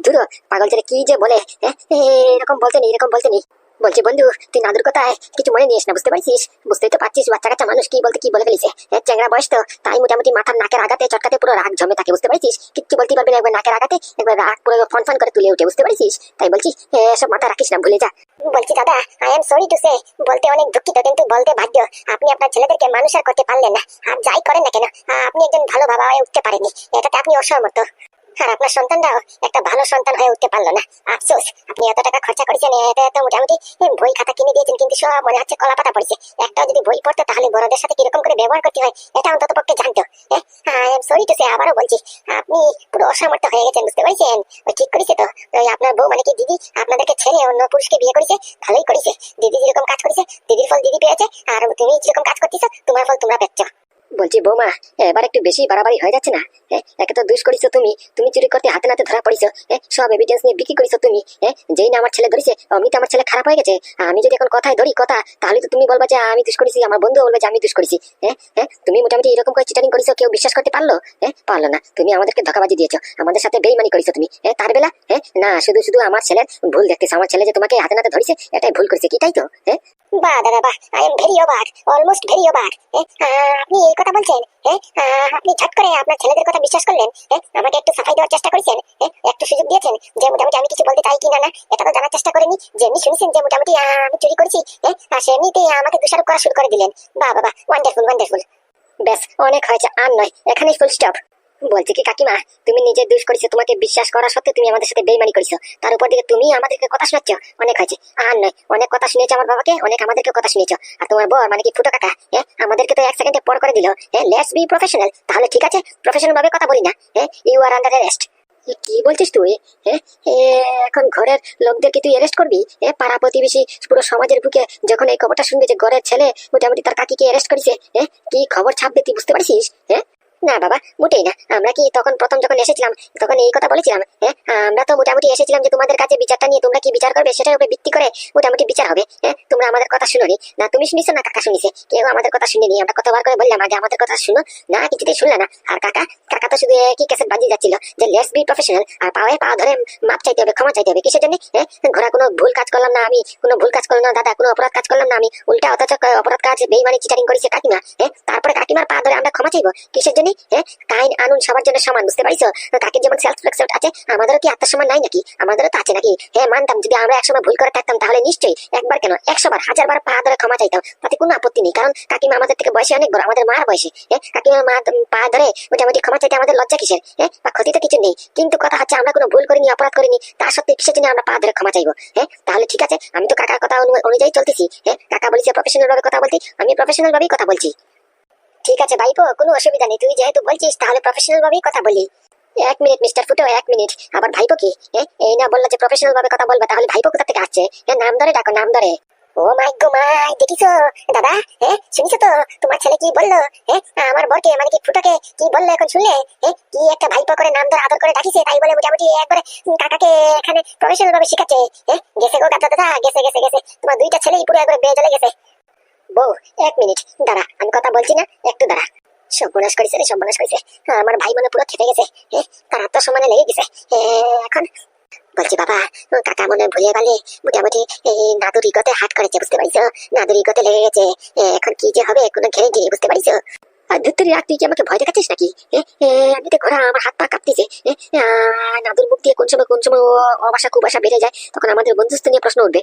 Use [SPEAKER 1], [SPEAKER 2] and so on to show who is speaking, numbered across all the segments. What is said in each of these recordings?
[SPEAKER 1] ধুরো, পাগল ছেলে কি যে বলে। এরকম বলতেনি, এরকম বলতেনি। বলছি বন্ধু, তুই নাদুর কথায় কিছু মনে নিস না, বুঝতে পারছিস? বুঝতেই তো পারছিস বাচ্চা কাচ্চা মানুষ কি বলতে কি বলে ফেলিছে। চ্যাংড়া বয়স তো, তাই মোটামুটি মাথার নাকের আগাতে চটকাতে পুরো রাগ জমে থাকে, বুঝতে পারছিস? কিচ্ছু বলতে পারবি না, একবার নাকের আগাতে একবার রাগ পুরো ফন ফন করে তুলে উঠে, বুঝতে পারছিস? তাই বলছি এসব মাথা রাখিস না, ভুলে যা।
[SPEAKER 2] বলছি দাদা, I am sorry to say, বলতে অনেক দুঃখিত, কিন্তু বলতে বাধ্য। আপনি আপনার ছেলেদেরকে মানুষ আর করতে পারলেন না। আর যাই করেন না কেন, আপনি একজন ভালো বাবা হয়ে উঠতে পারেননি, এটাতে আপনি অসহমত। আর আপনার সন্তানরাও একটা ভালো সন্তান হয়ে উঠতে পারলো না। আফসোস, আপনি এত টাকা খরচা করেছেন, এত মোটামুটি বই খাতা কিনে দিয়েছেন, কিন্তু সব মনে হচ্ছে কলা পাতা পড়েছে। একটাও যদি বই পড়তো তাহলে বড়দের সাথে কিরকম করে ব্যবহার করতে হয় এটা অন্তত পক্ষে জানতো। I am sorry to say, আবারও বলছি, আপনি পুরো অসমর্থ হয়ে গেছেন, বুঝতে পারছেন? ওই ঠিক করেছে তো, ওই আপনার বউ মানে কি দিদি আপনাদেরকে ছেড়ে অন্য পুরুষকে বিয়ে করেছে, ভালোই করেছে। দিদি যেরকম কাজ করেছে, দিদির ফল দিদি পেয়েছে, আর তুমি যেরকম কাজ করতেছো তোমার ফল তোমরা পেচ্ছ।
[SPEAKER 1] বলছি বৌমা, এবার একটু বেশি বাড়াবাড়ি হয়ে যাচ্ছে না? একে তো দুষ করিছো তুমি, তুমি চুরি করতে হাতে নাতে ধরা পড়িছো, সব এভিডেন্স নিয়ে বিক্রি করিছো তুমি। যেই না আমার ছেলে ধরিছে অমনি তো আমার ছেলে খারাপ হয়ে গেছে। আমি যদি এখন কথায় ধরি কথা, তাহলে তো তুমি বলবা যে আমি দুষ করেছি, আমার বন্ধু বলবে যে আমি দুষ করেছি। তুমি মোটামুটি এরকম করে চিটারিং করিছো, কেউ বিশ্বাস করতে পারলো? পারলো না। তুমি আমাদেরকে ধোঁকাবাজি দিয়েছো, আমাদের সাথে বেইমানি করিছো তুমি। তার বেলা না, শুধু শুধু আমার ছেলের ভুল দেখতেছো। আমার ছেলে যে তোমাকে হাতে নাতে ধরিছে এটাই ভুল করেছে, কি তাই তো?
[SPEAKER 2] বাহ দাদা বাহ, আই এম ভেরি অবাক, অলমোস্ট ভেরি অবাক। আপনি এই কথা বলছেন? আপনি ঝট করে আপনার ছেলেদের কথা বিশ্বাস করলেন? আমাকে একটু সাফাই দেওয়ার চেষ্টা করেছেন, একটু সুযোগ দিয়েছেন যে মোটামুটি আমি কিছু বলতে চাই কি না না এটা তো জানার চেষ্টা করেনি। যেমনি শুনছেন যে মোটামুটি আমি চুরি করেছি, আর সেমনিতেই আমাকে দোষারোপ করা শুরু করে দিলেন। বাহ বাবা, ওয়ান্ডারফুল ওয়ান্ডারফুল।
[SPEAKER 1] ব্যাস, অনেক হয়েছে, আর নয়, এখানেই ফুল স্টপ। বলছি কি কাকিমা, তুমি নিজে দুষ করেছো, তোমাকে বিশ্বাস করা সত্ত্বেও তুমি আমাদের সাথে বেইমানি করেছো, তার উপর দিকে তুমি আমাদেরকে কথা শোনাচ্ছ। অনেক হয়েছে, আর নয়, অনেক কথা শুনেছো আমার বাবাকে, অনেক আমাদেরকে কথা শুনেছো। আর তোমার বর মানে কি ফুটো কাকা, আমাদেরকে তো এক সেকেন্ডে পর করে দিল। Let's be professional. তাহলে ঠিক আছে, প্রফেশনাল ভাবে কথা বলি না। You are under arrest. কি বলছিস তুই? হ্যাঁ, এখন ঘরের লোকদেরকে তুই অ্যারেস্ট করবি? পাড়া প্রতিবেশী পুরো সমাজের বুকে যখন এই খবরটা শুনবে যে ঘরের ছেলে মোটামুটি তার কাকিকে অ্যারেস্ট করেছে, কি খবর ছাপবে তুই বুঝতে পারছিস? না বাবা, মোটেই না। আমরা কি তখন প্রথম যখন এসেছিলাম তখন এই কথা বলেছিলাম? আমরা তো মোটামুটি এসেছিলাম যে তোমাদের কাছে বিচারটা নিয়ে তোমরা কি বিচার করবে সেটার উপরে ভিত্তি করে মোটামুটি বিচার হবে। তোমরা আমাদের কথা শুনোনি, না তুমি শুনিস না কাকা শুনিছে, কেউ আমাদের কথা শুনেনি। আমরা কতবার করে বললাম আগে আমাদের কথা শুনো, না কিছুতেই শুনলে না। আর কাকা কাকা তো শুধু একই ক্যাসেট বাজিয়ে যাচ্ছিল যে লেটস বি প্রফেশনাল, আর পাওয়ায় পা ধরে মাপ চাইতে হবে, ক্ষমা চাইতে হবে। কিসের জন্য? ঘোড়া কোনো ভুল কাজ করলাম না আমি, কোনো ভুল কাজ করলাম না দাদা, কোনো অপরাধ কাজ করলাম না আমি, উল্টা অথচ অপরাধ কাজ বেইমানি চিটারিং করেছে কাকিমা। তারপরে কাকিমার পা ধরে আমরা ক্ষমা চাইবো কিসের জন্য? কাইন আনুন সবার জন্য সমান, বুঝতে পারিছো? কাকে যেমন সেলফ রেসপেক্ট আছে, আমাদেরও কি আত্মসম্মান নাই নাকি? আমাদেরও তো আছে নাকি? মানতাম যদি আমরা একসময় ভুল করে থাকতাম তাহলে নিশ্চয়ই একবার কেন 100 বার 1000 বার পা ধরে ক্ষমা চাইতাম, তাতে কোনো আপত্তি নেই। কারণ কাকিমা আমাদের থেকে বয়সে অনেক বড়, আমাদের মার বয়সে। কাকিমার মা পা ধরে মোটামুটি ক্ষমা চাইতে আমাদের লজ্জা কিসের? বা ক্ষতি তো কিছু নেই। কিন্তু কথা হচ্ছে আমরা কোনো ভুল করিনি, অপরাধ করিনি, তা সত্ত্বেও কিসের জন্য আমরা পা ধরে ক্ষমা চাইবো? তাহলে ঠিক আছে, আমি তো কাকার কথা অনুযায়ী চলতেছি। কাকা বলেছে প্রফেশনাল ভাবে কথা বলতে, আমি প্রফেশনাল ভাবেই কথা বলছি। ঠিক আছে ভাইপো, কোনো অসুবিধা নেই, তুই যেহেতু বলছিস তাহলে প্রফেশনাল ভাবেই কথা বলি। 1 মিনিট মিস্টার ফুটো, 1 মিনিট। আবার ভাইপো কি? এই না বললো যে প্রফেশনাল ভাবে কথা বলবে, তাহলে ভাইপো কোথা থেকে আসছে? নাম ধরে ডাকো, নাম ধরে।
[SPEAKER 2] ও মাই গো মাই, দেখিছো দাদা? শুনিছো তো তোমার ছেলে কি বললো? আমার বরকে মানে কি ফুটোকে কি বললো এখন শুনলে? কি একটা ভাইপো করে নাম ধরে আদর করে ডাকিছে, তাই বলে মোটামুটি একবারে কাকাকে এখানে প্রফেশনাল ভাবে শিখাচ্ছে। গেছে গো গাদা দাদা, গেছে গেছে গেছে, তোমার দুইটা ছেলেই পুরো একবারে বেজলে গেছে।
[SPEAKER 1] বউ 1 মিনিট দাঁড়া, আমি কথা বলছি না, একটু দাঁড়া। সর্বনাশ করেছে রে, সর্বনাশ করেছে। আমার ভাই মনে পুরো খেপে গেছে, তার আত্মসম্মানে লেগে গেছে। এখন বলছি বাবা, কাকা মনে ভুলে গেলে মোটামুটি এই নাদুর ইগোতে হাট করেছে, বুঝতে পারিস? নাদুর ইগোতে লেগে গেছে। এখন কি যে হবে কোনো গ্যারেন্টি নেই, বুঝতে পারিস? আর ধুত্তরি রাখ, তুই কি আমাকে ভয় দেখাচ্ছিস নাকি? আমি তো ঘোড়া, আমার হাত পা কাঁপতেছে। নাদুর মুখ দিয়ে কোন সময় অবাসা কুবাসা বেড়ে যায়, তখন আমাদের বন্ধুত্ব নিয়ে প্রশ্ন উঠবে।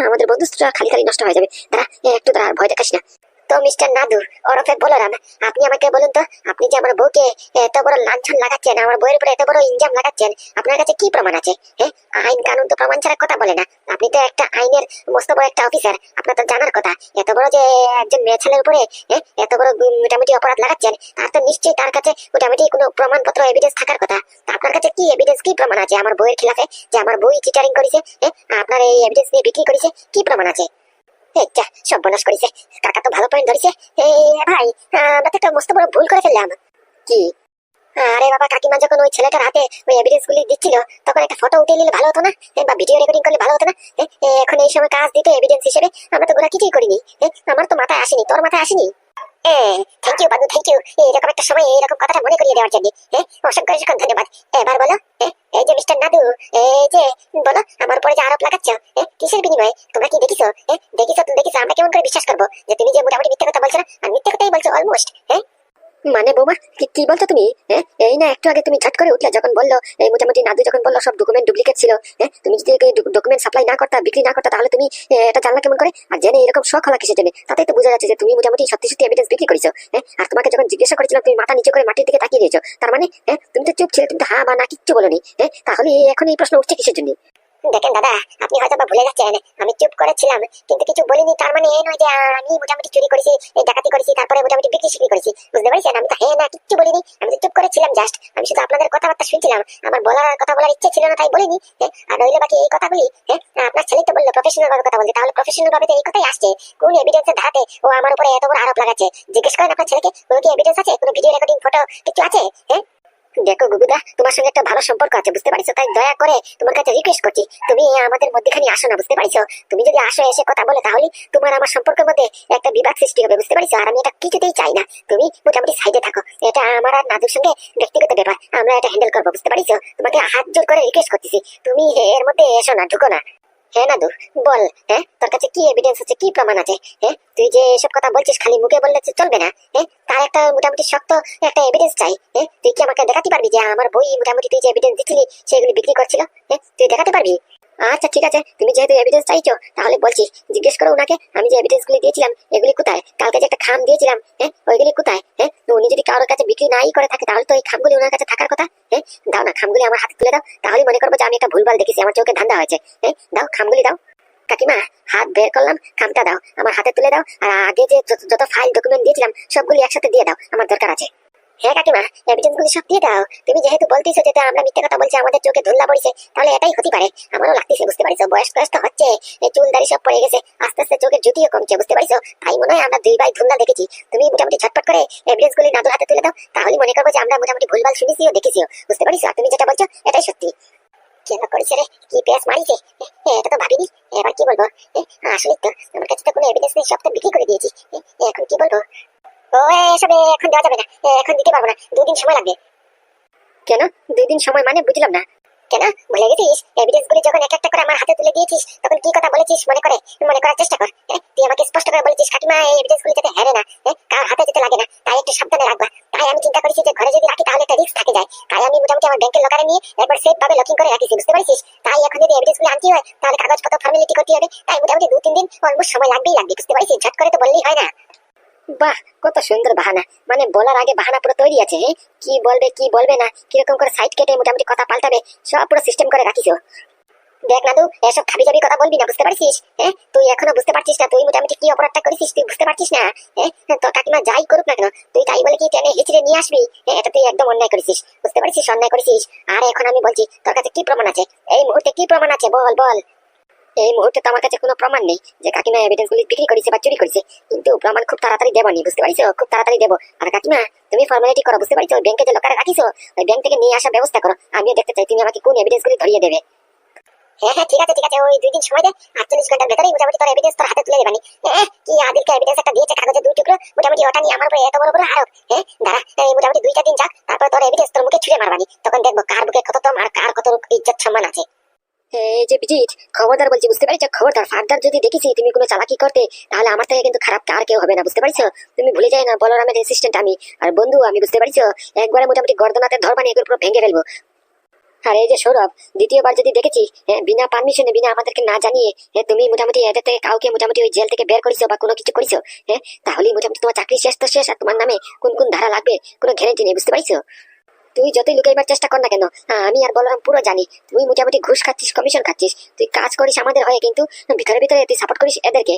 [SPEAKER 1] আমাদের বন্ধুত্বটা খালি খালি নষ্ট হয়ে যাবে। দাঁড়া, একটু দাঁড়া, ভয় দেখাস না।
[SPEAKER 2] তো মিস্টার নাদু ওরফে বলরাম, আপনি আমাকে বলুন তো, আপনি যে আমার বউকে এত বড় লাঞ্ছন লাগাচ্ছেন, আমার বউয়ের উপরে এত বড় ইনজাম লাগাচ্ছেন, আপনার কাছে কি প্রমাণ আছে? আইন কানুন তো প্রমাণ ছাড়া কথা বলে না। আপনি তো একটা আইনের মস্ত বড় একটা অফিসার, আপনার তো জানার কথা। এত বড় যে একজন মেয়ে ছেলের উপরে এত বড় মোটামুটি অপরাধ লাগাচ্ছেন, তার তো নিশ্চয়ই তার কাছে মোটামুটি কোনো প্রমাণপত্র এভিডেন্স থাকার কথা। আপনার কাছে কি এভিডেন্স, কি প্রমাণ আছে আমার বউয়ের খিলাফে যে আমার বউই চিটারিং করেছে? আপনার এই এভিডেন্স নিয়ে বিক্রি করেছে, কি প্রমাণ আছে? সর্বনাশ করেছে, কাকা তো ভালো পয়েন্ট ধরেছে। ভাই, আমরা তো একটা মস্ত বড় ভুল করে ফেললাম।
[SPEAKER 1] কি?
[SPEAKER 2] আরে বাবা, কাকিমা যখন ওই ছেলেটার হাতে ওই এভিডেন্স গুলি দিচ্ছিল তখন একটা ফটো উঠিয়ে নিলে ভালো হতো না? বা ভিডিও রেকর্ডিং করলে ভালো হতো না? এখন এই সময় কাজ দিতে এভিডেন্স হিসেবে আমরা তো গোড়া কিছুই করিনি। আমার তো মাথায় আসেনি, তোর মাথায় আসেনি? Thank you Babu, thank you এরকম একটা সময় এরকম কথাটা মনে করিয়ে দেওয়ার জন্য। অসংখ্য অসংখ্য ধন্যবাদ। এবার বলো, এই যে মিস্টার নাদু, এই যে বলো আমার উপরে যে আরোপ লাগাচ্ছ, কিসের বিনিময়ে? তোমরা কি দেখিছো? দেখিছো আমরা কেমন করে বিশ্বাস করবো যে তুমি যে মোটামুটি মিথ্যে কথা বলছো না? আর মিথ্যে কথাই বলছো অলমোস্ট।
[SPEAKER 1] মানে বৌমা, কি বলছো তুমি? এই না একটু আগে তুমি ঝট করে উঠলে যখন বললো এই মোটামুটি নাদু যখন বললো সব ডকুমেন্ট ডুপ্লিকেট ছিল। তুমি যদি ডকুমেন্ট সাপ্লাই না করতা, বিক্রি না করতা, তাহলে তুমি এটা জানলা কেমন করে? আর জেনে এরকম শখ হলা কিসের জন্য? তাতেই তো বোঝা যাচ্ছে যে তুমি মোটামুটি সত্যি সত্যি এভিডেন্স বিক্রি করেছো। আর তোমাকে যখন জিজ্ঞাসা করেছিলাম তুমি মাথা নিচে করে মাটির দিকে তাকিয়ে দিয়েছো। তার মানে তুমি তো চুপ ছিলে, তুমি তো হ্যাঁ বা না কিচ্ছু বলোনি। তাহলে এখন এই প্রশ্ন উঠছে কিসের জন্য?
[SPEAKER 2] দেখেন দাদা, আপনি হয়তো বা ভুলে যাচ্ছেন, আমি চুপ করেছিলাম কিন্তু কিছু বলিনি। তার মানে এই নয় যে আমি মোটামুটি চুরি করেছি, এই ডাকাতি করেছি, তারপরে মোটামুটি বিক্রি শিক্রি করেছি। বুঝতে পারছেন? আমি তো হ্যাঁ না কিচ্ছু বলিনি, আমি তো চুপ করেছিলাম জাস্ট। আমি শুধু আপনাদের কথাবার্তা শুনছিলাম, আমার কথা বলার ইচ্ছে ছিল না তাই বলিনি। আর নইলে বাকি এই কথাগুলি আপনার ছেলে তো বললো প্রফেশনাল ভাবে কথা বলতে, তাহলে প্রফেশনাল ভাবে তো এই কথাই আসছে। কোন এভিডেন্সের ধাতে ও আমার উপরে এত বড় আরোপ লাগাচ্ছে? জিজ্ঞেস করেন আপনার ছেলেকে, কোনো কি এভিডেন্স আছে? কোনো ভিডিও রেকর্ডিং, ফটো কিছু আছে?
[SPEAKER 1] দেখো গুগুদা, তোমার সঙ্গে একটা ভালো সম্পর্ক আছে, বুঝতে পারছো? তাই দয়া করে তোমার কাছে রিকোয়েস্ট করছি, তুমি আমাদের মধ্যেখানে আসো না, বুঝতে পারছো? তুমি যদি আসো, এসে কথা বলো, তাহলে তোমার আমার সম্পর্কের মধ্যে একটা বিবাদ সৃষ্টি হবে, বুঝতে পারছো? আর আমি এটা কিছুতেই চাই না। তুমি মোটামুটি সাইডে থাকো, এটা আমার আর নাদুর সঙ্গে ব্যক্তিগত ব্যাপার, আমরা এটা হ্যান্ডেল করবো, বুঝতে পারছো? তোমাকে হাত জোর করে রিকোয়েস্ট করতেছি, তুমি এর মধ্যে এসো না, ঢুকো না। হ্যাঁ নাদু, বল, তোর কাছে কি এভিডেন্স আছে, কি প্রমাণ আছে? তুই যে এসব কথা বলছিস খালি মুখে বললে তো চলবে না। তার একটা মোটামুটি শক্ত একটা এভিডেন্স চাই। তুই কি আমাকে দেখাতে পারবি যে আমার বই মোটামুটি তুই যে এভিডেন্স দিচ্ছিলি সেগুলি বিক্রি করছিল? তুই দেখাতে পারবি? আচ্ছা ঠিক আছে, তুমি যেহেতু এভিডেন্স চাইছো তাহলে বলছি, জিজ্ঞেস করো ওনাকে আমি যে এভিডেন্স গুলি দিয়েছিলাম এগুলি কোথায়, কালকে যে একটা খাম দিয়েছিলাম ওইগুলি কোথায়? উনি যদি কারোর কাছে বিক্রি নাই করে থাকে তাহলে তো এই খামগুলি ওনার কাছে থাকার কথা। দাও না, খামগুলি আমার হাতে তুলে দাও, তাহলে মনে করবো যে আমি একটা ভুলভাল দেখেছি, আমার চোখে ধান্দা হয়েছে। দাও খামগুলি দাও। কাকিমা, হাত বের করলাম, খামটা দাও, আমার হাতে তুলে দাও। আর আগে যে যত ফাইল ডকুমেন্ট দিয়েছিলাম সবগুলি একসাথে দিয়ে দাও, আমার দরকার আছে। হ্যাঁ কাকিমা, এভিডেন্স গুলি সব দিয়ে দাও। তুমি যেহেতু বলতেছো যে আমরা মিথ্যে কথা বলছি, আমাদের চোখে ধুল্লা পড়েছে, তাহলে এটাই হতে পারে। আমারও লাগতেছে, বুঝতে পারছো? বয়স তো হচ্ছে, এই চুল দাড়ি সব পড়ে গেছে, আস্তে আস্তে চোখের জ্যোতিও কমছে, বুঝতে পারছো? তাই মনে হয় আমরা দুই ভাই ধুল্লা দেখেছি। তুমি মোটামুটি ঝটপট করে এভিডেন্স গুলি নাদুর হাতে তুলে দাও, তাহলে মনে করবো যে আমরা মোটামুটি ভুলভাল শুনেছিও দেখেছিও, বুঝতে পারছো? আর তুমি যেটা বলছো এটাই সত্যি। কেন করেছে রে, কি পেস মারিছে? এটা তো ভাবিনি, এবার কি বলবো? আসলে তো আমার কাছে তো কোনো এভিডেন্স নেই, সব তো বিক্রি করে দিয়েছি। এখন কি বলবো? ও এসব এখন দেওয়া যাবে না, এখন দিতে পারবো না, 2 দিন সময় লাগবে। কেন 2 দিন সময় মানে বুঝলাম না।
[SPEAKER 2] কেন ভুলে গেছিস? এভিডেন্স গুলি যখন এক একটা করে আমার হাতে তুলে দিয়েছিস তখন কি কথা বলেছিস মনে করার চেষ্টা কর। তুই আমাকে স্পষ্ট করে বলেছিস কাকিমা এই এভিডেন্স গুলি যাতে হেরে না, কার হাতে যেতে লাগে না, তাই একটু সাবধানে রাখবা। তাই আমি চিন্তা করেছি যে ঘরে যদি রাখি তাহলে একটা রিস্ক থাকে যায়, তাই আমি মোটামুটি আমার ব্যাংকের লকারে নিয়ে একবার সেফ ভাবে লকিং করে রাখিছি, বুঝতে পারছিস? তাই এখন যদি এভিডেন্স গুলি আনতে হয় তাহলে কাগজপত্র ফর্মালিটি করতে হবে, তাই মোটামুটি 2-3 দিন অলমোস্ট সময় লাগবেই লাগবে, বুঝতে পারছিস? ঝট করে তো বললেই হয় না।
[SPEAKER 1] বাহ, কত সুন্দর বাহানা, মানে বলার আগে বাহানা পুরো তৈরি আছে। কি বলবে কি বলবে না, কিরকম করে সাইড কেটে মোটামুটি কথা পাল্টাবে, সব পুরো সিস্টেম করে রাখিছো। দেখ নাদু, এসব খাবি যাবি কথা বলবি না, বুঝতে পারছিস? তুই এখনো বুঝতে পারছিস না তুই মোটামুটি কি অপরাধটা করেছিস, তুই বুঝতে পারছিস না। তোর কাকিমা যাই করুক না কেন, তুই তাই বলে কি টেনে হিচড়ে নিয়ে আসবি? এটা তুই একদম অন্যায় করেছিস, বুঝতে পারছিস? অন্যায় করেছিস। আর এখন আমি বলছি, তোর কাছে কি প্রমাণ আছে? এই মুহূর্তে কি প্রমাণ আছে বল বল। এই মুহূর্তে তো আমার কাছে কোনো প্রমাণ নেই যে কাকিমা এভিডেন্স গুলি বিক্রি করেছে বা চুরি করেছে, কিন্তু প্রমাণ খুব তাড়াতাড়ি দেবনি, বুঝতে পারছো? খুব তাড়াতাড়ি দেবো। আর কাকিমা, তুমি ফর্মালিটি করো, বুঝতে পারছো? ওই ব্যাংকে যে লকারে রাখিছো ওই ব্যাংক থেকে নিয়ে আসার ব্যবস্থা করো, আমিও দেখতে চাই তুমি আমাকে কোন এভিডেন্স গুলি ধরিয়ে দেবে।
[SPEAKER 2] হ্যাঁ ঠিক আছে ওই 2 দিন সময় দে, 48 ঘন্টার ভেতরেই মোটামুটি তোর এভিডেন্স তোর হাতে তুলে দেবানি। কি আদিলকে এভিডেন্স একটা দিয়েছে কাগজে 2 টুকরো, মোটামুটি ওটা নিয়ে আমার উপরে এত বড় বড় আরোপ। দাঁড়া, এই মোটামুটি 2-4 দিন যাক, তারপর তোর এভিডেন্স তোর মুখে ছুঁড়ে মারবানি, তখন দেখবো কার বুকে কত দম আর কার কত ইজ্জত সম্মান আছে।
[SPEAKER 1] এই যে বিজিত, খবরদার বলছি, বুঝতে পারছো? খবরদার, ফার্দার যদি দেখেছি তুমি কোনো চালাকি করতে তাহলে আমার থেকে কিন্তু খারাপ আর কেউ হবে না, বুঝতে পারছো? তুমি ভুলে যাই না বলরামের অ্যাসিস্ট্যান্ট আমি, আর বন্ধু আমি, বুঝতে পারছো? একবারে মোটামুটি গর্দনাতে ধর বানিয়ে এগুলো পুরো ভেঙে ফেলবো। আর এই যে সৌরভ, দ্বিতীয়বার যদি দেখেছি বিনা পারমিশনে, বিনা আমাদেরকে না জানিয়ে তুমি মোটামুটি এদের থেকে কাউকে মোটামুটি ওই জেল থেকে বের করেছো বা কোনো কিছু করেছো, তাহলে মোটামুটি তোমার চাকরি শেষ তো শেষ, আর তোমার নামে কোন কোন ধারা লাগবে কোনো গ্যারেন্টি নেই, বুঝতে পারছো? তুই যতই লুকাইবার চেষ্টা কর না কেন, আমি আর বলরাম পুরো জানি তুই মোটামুটি ঘুষ খাচ্ছিস, কমিশন খাচ্ছিস, তুই কাজ করিস আমাদের হয়ে, কিন্তু ভিতরে ভিতরে তুই সাপোর্ট করিস এদেরকে।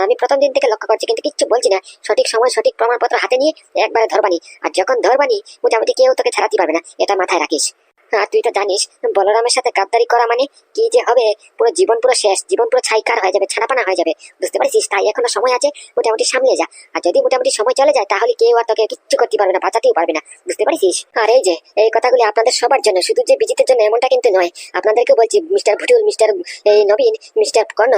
[SPEAKER 1] আমি প্রথম দিন থেকে লক্ষ্য করছি, কিন্তু কিচ্ছু বলছি না। সঠিক সময় সঠিক প্রমাণপত্র হাতে নিয়ে একবারে ধরবানি, আর যখন ধরবানি মোটামুটি কেউ তোকে ছাড়াতে পারবে না, এটা মাথায় রাখিস। আর তুই তো জানিস বলরামের সাথে গাদ্দারি করা মানে কি যে হবে, পুরো জীবন পুরো শেষ, জীবন পুরো ছাইকার হয়ে যাবে, ছানাপানা হয়ে যাবে, বুঝতে পারছিস? তাই এখনো সময় আছে, মোটামুটি সামলে যা। আর যদি মোটামুটি সময় চলে যায় তাহলে কেউ আর তোকে কিচ্ছু করতে পারবে না, বাঁচাতেও পারবে না, বুঝতে পারছিস? আর এই যে এই কথাগুলি আপনাদের সবার জন্য, শুধু যে বিজিতের জন্য এমনটা কিন্তু নয়, আপনাদেরকে বলছি, মিস্টার ভুটুল, মিস্টার নবীন, মিস্টার কর্ণ,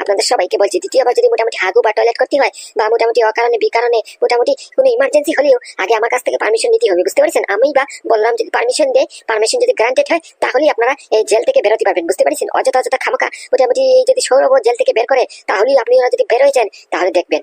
[SPEAKER 1] আপনাদের সবাইকে বলছি, দ্বিতীয়বার যদি মোটামুটি হাগু বা টয়লেট করতে হয় বা মোটামুটি অকারণে বিকারণে মোটামুটি কোনো ইমার্জেন্সি হলেও আগে আমার কাছ থেকে পারমিশন নিতে হবে, বুঝতে পারছেন? আমি বা বলরাম যদি পারমিশন দেয়, পারমিশন পারমিশন যদি গ্রান্টেড হয় তাহলেই আপনারা এই জেল থেকে বেরোতে পারবেন, বুঝতে পারছেন? অযথা অযথা খামাখা মোটামুটি যদি সৌরভ জেল থেকে বের করে তাহলেই আপনারা যদি বের হয়ে যান তাহলে দেখবেন।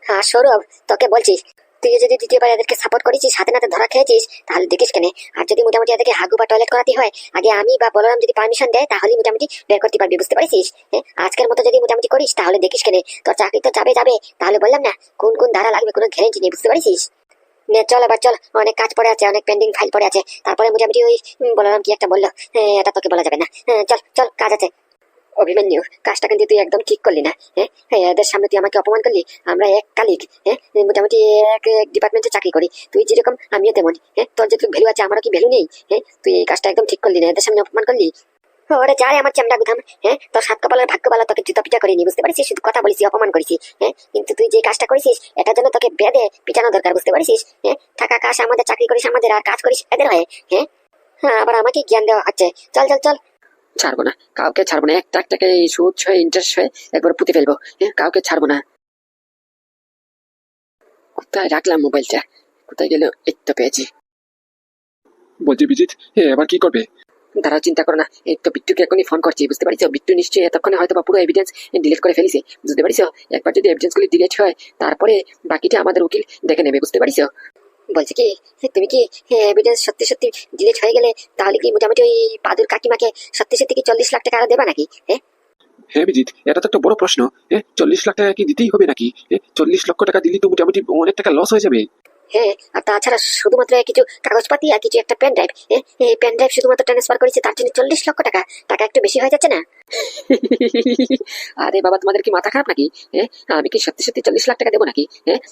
[SPEAKER 1] হ্যাঁ সৌরভ, তোকে বলছি, তুই যদি দ্বিতীয়বার এদেরকে সাপোর্ট করেছিস, হাতে নাতে ধরা খেয়েছিস, তাহলে দেখিস কেন। আর যদি মোটামুটি এদেরকে হাগু বা টয়লেট করাতে হয়, আগে আমি বা বলরাম যদি পারমিশন দেয় তাহলে মোটামুটি বের করতে পারবি, বুঝতে পারছিস? হ্যাঁ, আজকের মতো যদি মোটামুটি করিস তাহলে দেখিস কেন, তোর চাকরি তো যাবে যাবে। তাহলে বললাম না কোন কোন ধারা লাগবে কোনো গ্যারেন্টি নেই, বুঝতে পারছিস? নে চল এবার চল, অনেক কাজ পড়ে আছে, অনেক পেন্ডিং ফাইল পড়ে আছে। তারপরে মোটামুটি ওই বলরাম কি একটা বললো, এটা তোকে বলা যাবে না। চল চল, কাজ আছে। অভিমন্যু, কাজটা কিন্তু তুই একদম ঠিক করলি না। এদের সামনে তুই আমাকে অপমান করলি। আমরা এক কালিক, মোটামুটি এক ডিপার্টমেন্টে চাকরি করি। তুই যেরকম আমিও তেমন। তোর যেটুকু ভ্যালু আছে আমারও কি ভ্যালু নেই? তুই এই কাজটা একদম ঠিক করলি না, এদের সামনে অপমান করলি। ওরে যাই আমার চামড়া গুথাম। তোর সাত কপালের ভাগ্য ভালো, তোকে জুতা পিটা করিনি, বুঝতে পারছিস? শুধু কথা বলিস, অপমান করেছি। কিন্তু তুই যে কাজটা করেছিস এটার জন্য তোকে বেঁধে পিটানো দরকার, বুঝতে পারছিস? থাকা কাজ আমাদের, চাকরি করিস আমাদের, আর কাজ করিস এদের হয়ে। আবার আমাকে জ্ঞান দেওয়া হচ্ছে। চল চল চল।
[SPEAKER 3] ছাড়বো না, কাউকে ছাড়বো না। একটা একটাকে সুদ হয়ে ইন্টারেস্ট হয়ে একবার পুঁতে ফেলবো। কাউকে ছাড়বো না। কোথায় রাখলাম মোবাইলটা? কোথায় গেল? এই তো পেয়েছি।
[SPEAKER 4] বলছি বিজিত, এবার কি করবে?
[SPEAKER 3] দাঁড়াও, চিন্তা করো না। এই তো বিট্টুকে এখনই ফোন করছি, বুঝতে পারছো? বিট্টু নিশ্চয়ই এতক্ষণে হয়তো বা পুরো এভিডেন্স ডিলিট করে ফেলিছে, বুঝতে পারছো? একবার যদি এভিডেন্স গুলি ডিলিট হয় তারপরে বাকিটা আমাদের উকিল দেখে নেবে, বুঝতে পারছো?
[SPEAKER 1] বলছি কি, তুমি কি এভিডেন্স সত্যি সত্যি ডিলিট হয়ে গেলে তাহলে কি মোটামুটি ওই পাদুর কাকিমাকে সত্যি সত্যি কি 40 লাখ টাকা আরো দেবা নাকি?
[SPEAKER 4] হ্যাঁ বিজিত, এটা তো একটা বড় প্রশ্ন। 40 লাখ টাকা কি দিতেই হবে নাকি? 40 লক্ষ টাকা দিলে তো মোটামুটি অনেক টাকা লস হয়ে যাবে।
[SPEAKER 1] আর তাছাড়া শুধুমাত্র কিছু কাগজপাতি আর কিছু একটা পেন ড্রাইভ, এই পেন ড্রাইভ শুধুমাত্র ট্রান্সফার করেছে, তার জন্য 40 লক্ষ টাকা। টাকা একটু বেশি হয়ে যাচ্ছে না?
[SPEAKER 3] আরে বাবা, তোমাদের কি মাথা খারাপ নাকি? আমি কি সত্যি সত্যি 40 লাখ টাকা দেবো নাকি?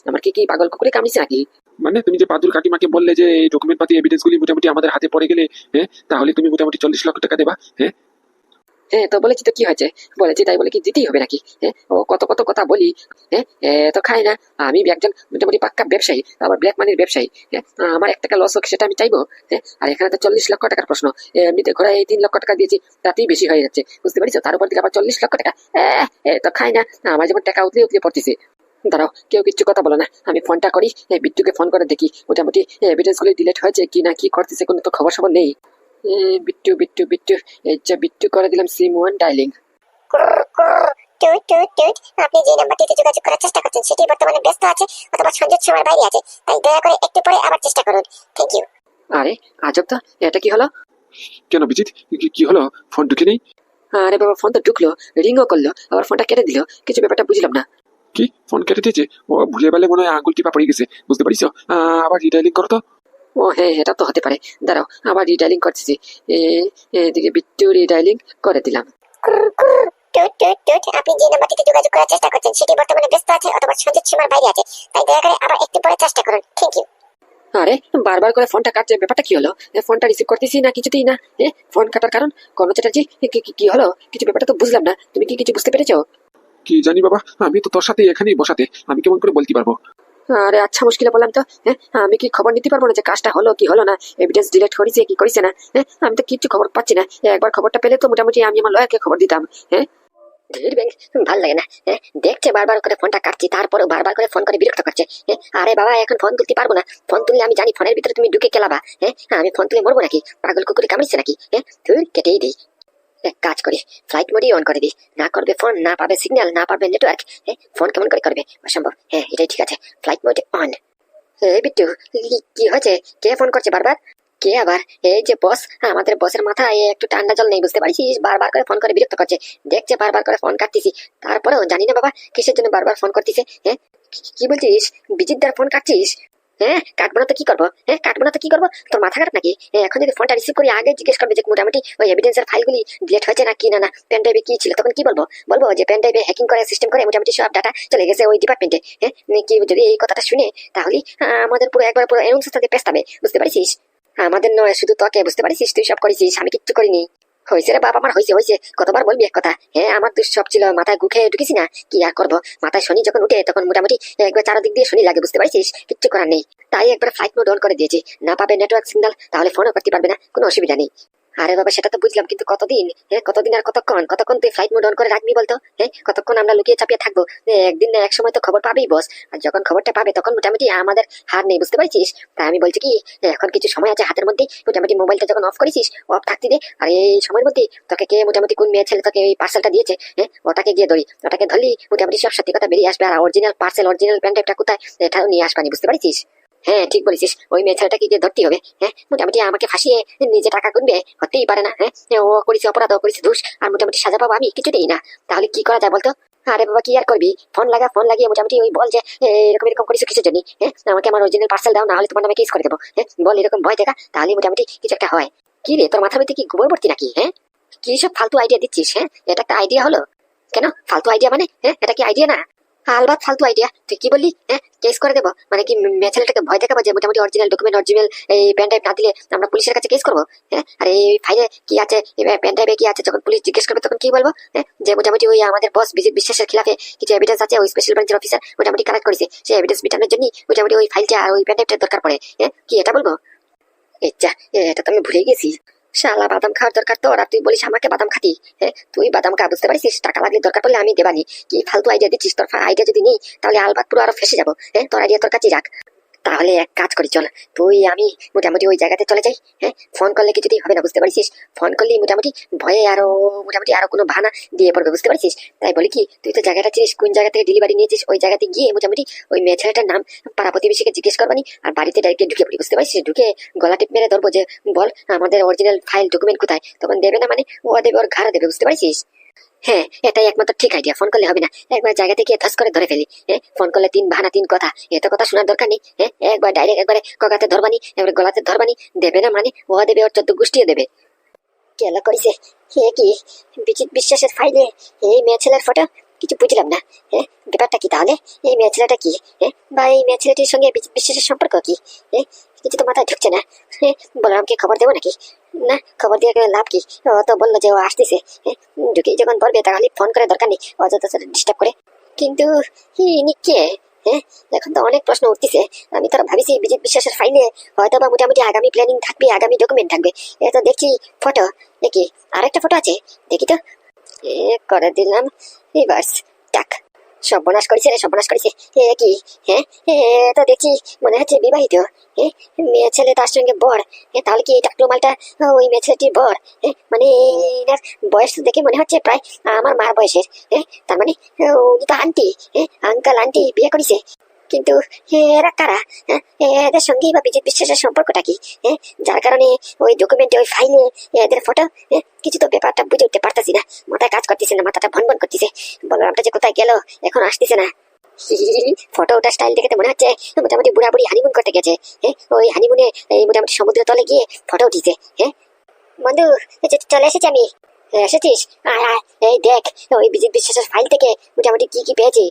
[SPEAKER 3] আমার কি কি পাগল কুকুরে কামড়িছে নাকি?
[SPEAKER 4] মানে তুমি যে পাদুর কাকিমাকে বললে যে এই ডকুমেন্ট পাতি এভিডেন্স গুলি মোটামুটি আমাদের হাতে পড়ে গেলে তাহলে তুমি মোটামুটি 40 লক্ষ টাকা দেবা?
[SPEAKER 3] তো বলেছি তো, কি হয়েছে? বলেছি তাই বলে কি দিতেই হবে নাকি? ও কত কত কথা বলি। তো খাই না। আমি একজন মোটামুটি পাক্কা ব্যবসায়ী, আবার ব্ল্যাক মানির ব্যবসায়ী। আমার 1 টাকা লস হোক সেটা আমি চাইবো? আর এখানে তো 40 লক্ষ টাকার প্রশ্ন। এমনিতে ঘোড়ায় এই 3 লক্ষ টাকা দিয়েছি, তাতেই বেশি হয়ে যাচ্ছে, বুঝতে পারছো? তার উপর থেকে আবার 40 লক্ষ টাকা। তো খাই না। আমার যেমন টাকা উতলে উতলে পড়তেছে। দাঁড়াও, কেউ কিচ্ছু কথা বলো না, আমি ফোনটা করি। বিট্টুকে ফোন করে দেখি মোটামুটি এভিডেন্স গুলি ডিলিট হয়েছে কি না, কি করতেছে, কোনো তো খবর সবর নেই। বিট্টু বিট্টু বিট্টু, এই যে বিট্টু করে দিলাম সিম 1 ডায়ালিং।
[SPEAKER 2] টুট টুট টুট। আপনি যে নাম্বারটিতে যোগাযোগ করার চেষ্টা করছেন সেটি বর্তমানে ব্যস্ত আছে অথবা সংযোগ সীমার বাইরে আছে, তাই দয়া করে একটু পরে আবার চেষ্টা করুন। Thank you.
[SPEAKER 3] আরে আজব তো, এটা কি হলো?
[SPEAKER 4] কেন বিজিত, কি হলো? ফোন ঢুকে নেই?
[SPEAKER 3] আরে বাবা, ফোন তো ঢুকলো, রিংও করলো, আবার ফোনটা কেটে দিল। কিছু ব্যাপারটা বুঝলাম না।
[SPEAKER 4] কি ফোন কেটে দিয়েছে? ও ভুলে বেলে মনে হয় আঙুল টিপা পড়ে গেছে, বুঝতে পারিস? আবার রিডাইলিং করো তো।
[SPEAKER 3] ও হ্যাঁ, এটা তো হতে পারে। দাঁড়াও, আবার রিডাইলিং করতেছি। এদিকে বিট্টু রিডাইলিং করে দিলাম।
[SPEAKER 2] টুট টুট টুট। আপনি যে নাম্বারটিতে যোগাযোগ করার চেষ্টা করছেন সেটি বর্তমানে ব্যস্ত আছে অথবা সংযোগ সীমার বাইরে আছে, তাই দয়া করে আবার একটু পরে চেষ্টা করুন। Thank you.
[SPEAKER 3] আরে বারবার করে ফোনটা কাটছে, ব্যাপারটা কি হলো? ফোনটা রিসিভ করতেছি না কিছুতেই না। ফোন কাটার কারণ? কর্ণ চ্যাটার্জি, কি হলো? কিছু ব্যাপারটা তো বুঝলাম না। তুমি কি কিছু বুঝতে পেরেছো?
[SPEAKER 4] কি জানি বাবা, আমি তো তোর সাথে এখানেই বসাতে, আমি কেমন করে বলতে পারবো?
[SPEAKER 3] আরে আচ্ছা, মুশকিলে বললাম তো। আমি কি খবর নিতে পারবো না যে কাজটা হলো কি হলো না, এভিডেন্স ডিলিট করেছে কি করেছে না? আমি তো কিচ্ছু খবর পাচ্ছি না। একবার খবরটা পেলে তো মোটামুটি আমি আমার লয়ারকে খবর দিতাম।
[SPEAKER 1] ধীর ব্যাংক, ভাল লাগে না। দেখছে বারবার করে ফোনটা কাটছি, তারপরে বারবার করে ফোন করে বিরক্ত করছে। আরে বাবা, এখন ফোন তুলতে পারবো না। ফোন তুললে আমি জানি ফোনের ভিতরে তুমি ঢুকে খেলাবা। আমি ফোন তুলে মরবো নাকি? পাগল কুকুরে কামড়িছে নাকি? তুই কেটেই দিই। এক কাজ করি, ফ্লাইট মোডই অন করে দিই। না করবে ফোন, না পাবে সিগন্যাল, না পাবে নেটওয়ার্ক। ফোন কেমন করে করবে? অসম্ভব। এটাই ঠিক আছে, ফ্লাইট মোড অন। বিট্টু, কি হয়েছে? কে ফোন করছে বারবার? কে আবার? এই যে বস, আমাদের বসের মাথায় একটু ঠান্ডা জল নেই, বুঝতে পারছিস? বারবার করে ফোন করে বিরক্ত করছে। দেখছে বারবার করে ফোন কাটতেছি, তারপরেও জানি না বাবা কিসের জন্য বারবার ফোন করতেছে। কি বলছিস? বিজিতদার ফোন কাটছিস? কাটবো না তো কি করবো? কাটবো না তো কি করবো? তোর মাথা খারাপ নাকি? এখন যদি ফোনটা রিসিভ করি আগে জিজ্ঞেস করবে যে মোটামুটি ওই এভিডেন্সের ফাইলগুলি ডিলিট হয়েছে না কি না না, পেন ড্রাইভে কি ছিল, তখন কি বলবো? বলবো যে পেন ড্রাইভে হ্যাকিং করে সিস্টেম করে মোটামুটি সব ডাটা চলে গেছে ওই ডিপার্টমেন্টে। কি যদি এই কথাটা শুনে তাহলে আমাদের পুরো একবার পুরো এমন সাথে পেস্তাবে, বুঝতে পারছিস? আমাদের নয়, শুধু তোকে, বুঝতে পারছিস? তুই সব করেছিস, আমি কিচ্ছু করিনি। হয়েছে রে বাপ, আমার হয়েছে হয়েছে, কতবার বলবি এক কথা? আমার দুঃ সব ছিল, মাথায় গুখে ঢুকেছি না, কি আর করবো? মাথায় শনি যখন উঠে তখন মোটামুটি একবার চারদিক দিয়ে শনি লাগে, বুঝতে পারছিস? কিচ্ছু করার নেই। তাই একবার ফ্লাইট মোড অন করে দিয়েছি। না পাবে নেটওয়ার্ক সিগন্যাল, তাহলে ফোনও করতে পারবে না, কোনো অসুবিধা নেই। আরে বাবা সেটা তো বুঝলাম, কিন্তু কতদিন? কতদিন আর কতক্ষণ কতক্ষণ তুই ফ্লাইট মোড অন করে রাখবি বলতো? কতক্ষণ আমরা লুকিয়ে চাপিয়ে থাকবো? একদিন না এক সময় তো খবর পাবেই বস। আর যখন খবরটা পাবে তখন মোটামুটি আমাদের হার নেই, বুঝতে পারছিস? তাই আমি বলছি কি, এখন কিছু সময় আছে হাতের মধ্যে, মোটামুটি মোবাইলটা যখন অফ করেছিস অফ থাকতে দে। আর এই সময়ের মধ্যে তোকে কে মোটামুটি কোন মেয়ে ছেলে তোকে এই পার্সেলটা দিয়েছে, ওটাকে গিয়ে ধরি। ওটাকে ধরলি মোটামুটি সব সত্যি কথা বেরিয়ে আসবে। আর অরিজিনাল পার্সেল অরিজিনাল প্যান্টটা কোথায় এটাও নিয়ে আসবানি, বুঝতে পারছিস? হ্যাঁ ঠিক বলেছিস, ওই মেয়ে ছেলেটাকে গিয়ে ধরতে হবে। মোটামুটি আমাকে ফাঁসিয়ে নিজে টাকা গুনবে, হতেই পারে না। ও করেছে অপরাধ, ও করেছে দোষ, আর মোটামুটি সাজা পাবো আমি কিছুতেই না। তাহলে কি করা যায় বলতো? আরে বাবা কি আর করবি, ফোন লাগা, ফোন লাগিয়ে মোটামুটি ওই বল যে এরকম এরকম করেছো কিসের জন্য, আমাকে আমার অরিজিনাল পার্সেল দাও, না হলে তোমার নামে কেস করে দেবো। বল এরকম ভয় দেখা, তাহলে মোটামুটি কিছু একটা হয়। কি রে তোর মাথার মধ্যে কি গোবর ভর্তি নাকি? কি সব ফালতু আইডিয়া দিচ্ছিস? এটা একটা আইডিয়া হলো? কেন ফালতু আইডিয়া মানে? এটা কি আইডিয়া না? আলবাত ফালতু আইডিয়া। তুই কি বললি? কেস করে দেবো মানে কি? মেয়ে ছেলেটাকে ভয় দেখাবো যে মোটামুটি অরিজিনাল ডকুমেন্ট অরিজিনাল এই পেন ড্রাইভ না দিলে আমরা পুলিশের কাছে কেস করবো? আর এই ফাইলে কি আছে, পেন ড্রাইভে কি আছে, যখন পুলিশ জিজ্ঞেস করবে তখন কি বলবো? যে মোটামুটি ওই আমাদের বস বিজিত বিশ্বাসের খিলাফে কিছু এভিডেন্স আছে, ওই স্পেশাল ব্রাঞ্চের অফিসার মোটামুটি কালেক্ট করেছে, সেই এভিডেন্স মেটানোর জন্য মোটামুটি ওই ফাইলটা আর ওই পেন ড্রাইভটার দরকার পড়ে। কি এটা বলবো? আচ্ছা, এটা তো আমি ভুলে গেছি। শালা বাদাম খাওয়ার দরকার তোর, আর তুই বলিস আমাকে বাদাম খাতি। তুই বাদাম খা, বুঝতে পারছিস? টাকা লাগলে দরকার পড়লে আমি দেবানি। কি ফালতু আইডিয়া দিচ্ছিস? তোর আইডিয়া যদি নেই তাহলে আলবাত পুরো আরো ফেসে যাবো। তোর আইডিয়া তোর কাছেই রাখ। তাহলে এক কাজ করি, চল তুই আমি মোটামুটি ওই জায়গাতে চলে যাই। ফোন করলে কিছুতেই হবে না, বুঝতে পারছিস? ফোন করলে মোটামুটি ভয়ে আরো মোটামুটি আরো কোনো বাহানা দিয়ে পড়বে, বুঝতে পারছিস? তাই বলি কি, তুই তো জায়গাটা চিনিস, কোন জায়গা থেকে ডেলিভারি নিয়েছিস, ওই জায়গাতে গিয়ে মোটামুটি ওই মেয়ে ছেলেটার নাম পাড়া প্রতিবেশীকে জিজ্ঞেস করবানি, আর বাড়িতে ডাইরেক্ট ঢুকে পড়ি, বুঝতে পারছিস? ঢুকে গলা টিপ মেরে ধরবো যে বল আমাদের অরিজিনাল ফাইল ডকুমেন্ট কোথায়। তখন দেবে না মানে ও দেবে, ওর ঘাড়ে দেবে, বুঝতে পারছিস? এটাই একমাত্র ঠিক আইডিয়া। ফোন করলে হবে না, একবার জায়গা থেকে ধস করে ধরে ফেলি। ফোন করলে তিন বাহানা তিন কথা, এত কথা শোনার দরকার নেই। একবার ডাইরেক্ট একবারে কগাতে ধরবানি, এবারে গলাতে ধরবানি, দেবে না মানে ও দেবে, ওর 14 গোষ্ঠীও দেবে। কেন করেছে কি বিচিত বিশ্বাসের ফাইলে এই মেয়ে ছেলের ফটো? কিছু বুঝলাম না। ব্যাপারটা কি তাহলে? এই মেয়ে ছেলেটা কি? বা এই মেয়ে ছেলেটির সঙ্গে বিচিত বিশ্বাসের সম্পর্ক কি? কিছু তো মাথায় ঢুকছে না। বলরামকে খবর দেবো নাকি? না, খবর দিয়ে লাভ কি? ও তো বললো যে ও আসতেছে। ঢুকেই যখন বলবে তাহলে ফোন করে দরকার নেই, অযথা ডিস্টার্ব করে। কিন্তু ইনি কে? এখন তো অনেক প্রশ্ন উঠতেছে। আমি তো ভাবিছি বিজিত বিশ্বাসের ফাইলে হয়তো বা মোটামুটি আগামী প্ল্যানিং থাকবে, আগামী ডকুমেন্ট থাকবে। এ তো দেখছি ফটো। দেখি আরেকটা ফটো আছে, দেখি তো। করে দিলাম রিভার্স টাক। সর্বনাশ করেছে রে, সর্বনাশ করেছে। কি? এ তো দেখছি মনে হচ্ছে বিবাহিত। মেয়ে ছেলে তার সঙ্গে বর। তাহলে কি টাকলু মালটা ওই মেয়ে ছেলেটির বর? মানে এনার বয়স দেখে মনে হচ্ছে প্রায় আমার মার বয়সের। তার মানে উনি তো আন্টি, আঙ্কাল আন্টি বিয়ে করেছে। কিন্তু এরা কারা? এদের সঙ্গেই বা বিজিত বিশ্বাসের সম্পর্কটা কি? যার কারণে ওই ডকুমেন্টে ওই ফাইলে এদের ফটো। কিছু তো ব্যাপারটা বুঝে উঠতে পারতেছি না, মাথায় কাজ করতেছে না, মাথাটা ভন ভন করতেছে। বলরামটা যে কোথায় গেল এখন আসতেছে না। ফটো ওটা স্টাইল দেখে তো মনে হচ্ছে মোটামুটি বুড়া বুড়ি হানিমুন করতে গেছে। ওই হানিমুনে এই মোটামুটি সমুদ্রের তলে গিয়ে ফটো উঠিছে। বন্ধু চলে এসেছি আমি। এসেছিস? আয় আয়, এই দেখ ওই বিজিত বিশ্বাসের ফাইল থেকে মোটামুটি কি কি পেয়েছি।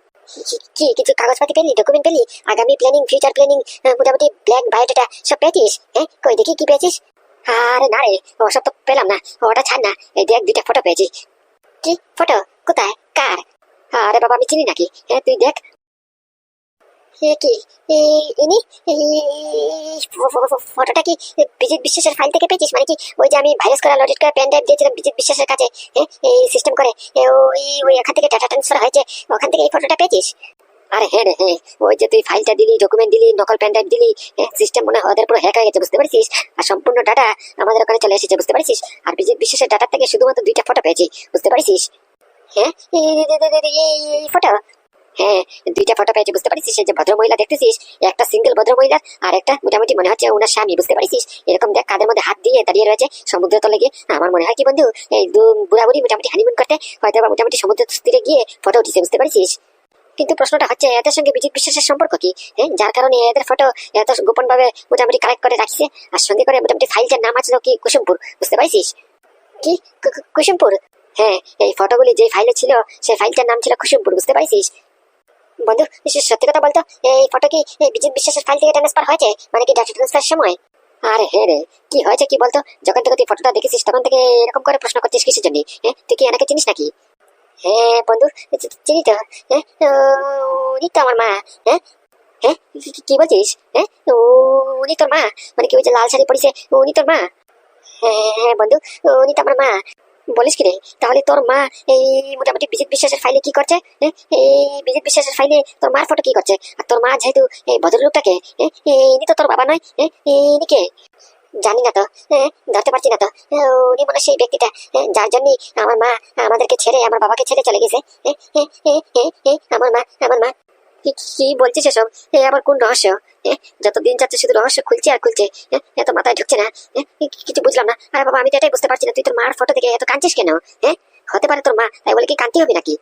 [SPEAKER 1] কি কিছু কাগজপাতি পেলি, ডকুমেন্ট পেলি, আগামী প্ল্যানিং, ফিউচার প্ল্যানিং, মোটামুটি ব্ল্যাক বায়োডাটা সব পেয়েছিস? কই দেখি কি পেয়েছিস। আরে না রে, ওসব তো পেলাম না, ওটা ছাড় না। এই দেখ 2টা ফটো পেয়েছি। কি ফটো? কোথায়? কার? আরে বাবা আমি চিনি নাকি? তুই দেখ। কি ইনি ফটোটা কি বিজিত বিশ্বাসের ফাইল থেকে পেয়েছিস? মানে কি ওই যে আমি ভাইরাস করা লডিট করা পেন ড্রাইভ দিয়েছিলাম বিজিত বিশ্বাসের কাছে, এই সিস্টেম করে ওই ওই এখান থেকে ডাটা ট্রান্সফার হয়েছে, ওখান থেকে এই ফটোটা পেয়েছিস? আরে হ্যাঁ রে, ওই যে তুই ফাইলটা দিলি, ডকুমেন্ট দিলি, নকল পেন ড্রাইভ দিলি, সিস্টেম মনে হয় ওদের পুরো হ্যাক হয়ে গেছে, বুঝতে পারছিস? আর সম্পূর্ণ ডাটা আমাদের ওখানে চলে এসেছে, বুঝতে পারছিস? আর বিজিত বিশ্বাসের ডাটা থেকে শুধুমাত্র 2টা ফটো পেয়েছি, বুঝতে পারছিস? এই ফটো। 2টা ফটো পেয়েছি, বুঝতে পারছিস? এই যে ভদ্রমহিলা দেখতেছিস, একটা সিঙ্গেল ভদ্রমহিলা, আর একটা মোটামুটি মনে হচ্ছে ওনার স্বামী, বুঝতে পারছিস? এরকম দেখ কাঁধের মধ্যে হাত দিয়ে দাঁড়িয়ে রয়েছে সমুদ্র তলে গিয়ে। আমার মনে হয় কি বন্ধু, এই বুড়া বুড়ি মোটামুটি হানিমুন করতে হয়তো বা মোটামুটি সমুদ্র তীরে গিয়ে ফটো উঠিছে, বুঝতে পারছিস? কিন্তু প্রশ্নটা হচ্ছে এদের সঙ্গে বিজিত বিশ্বাসের সম্পর্ক কি? যার কারণে এদের ফটো এত গোপন ভাবে মোটামুটি কালেক্ট করে রাখছে, আর সঙ্গে করে মোটামুটি ফাইলটার নাম আছে কি কুসুমপুর, বুঝতে পারছিস? কি কুসুমপুর? এই ফটোগুলি যে ফাইলে ছিল সেই ফাইলটার নাম ছিল কুসুমপুর, বুঝতে পারছিস? বন্ধু সত্যি কথা বলতো, এই ফটো কি বিজিত বিশ্বাসের ফাইল থেকে ট্রান্সফার হয়েছে, মানে কি ডাটা ট্রান্সফার সময়? আরে হ্যাঁ রে, কি হয়েছে কি বলতো? যখন থেকে তুই ফটোটা দেখেছিস তখন থেকে এরকম করে প্রশ্ন করছিস কিসের জন্য? তুই কি এনাকে চিনিস নাকি? বন্ধু চিনি তো। উনি তো আমার মা। কি বলছিস? উনি তোর মা? মানে কি ওই যে লাল শাড়ি পরিছে উনি তোর মা? হ্যাঁ বন্ধু, উনি তো আমার মা। বলিস কি রে? তাহলে তোর মা এই মোটামুটি বিজিত বিশ্বাসের ফাইলে কি করছে? এই বিজিত বিশ্বাসের ফাইলে তোর মার ফটো কি করছে? আর তোর মা যেহেতু এই ভদ্রলোকটাকে, ইনি তো তোর বাবা নয়, ইনি কে? জানি না তো, ধরতে পারছি না তো। উনি মনে হয় সেই ব্যক্তিটা, যার জন্য আমার মা আমাদেরকে ছেড়ে, আমার বাবাকে ছেড়ে চলে গেছে। আমার মা কি কি বলছিস এসব? আবার কোন রহস্য? যত দিন যাচ্ছে শুধু রহস্য খুলছে আর খুলছে। এত মাথায় ঢুকছে না। কিছু বুঝলাম না। আরে বাবা, আমি তো এটাই বুঝতে পারছি না, তুই তোর মার ফটো দেখে এত কাঁদছিস কেন? হতে পারে তোর মা, তাই বলে কি কাঁদতে হবে নাকি?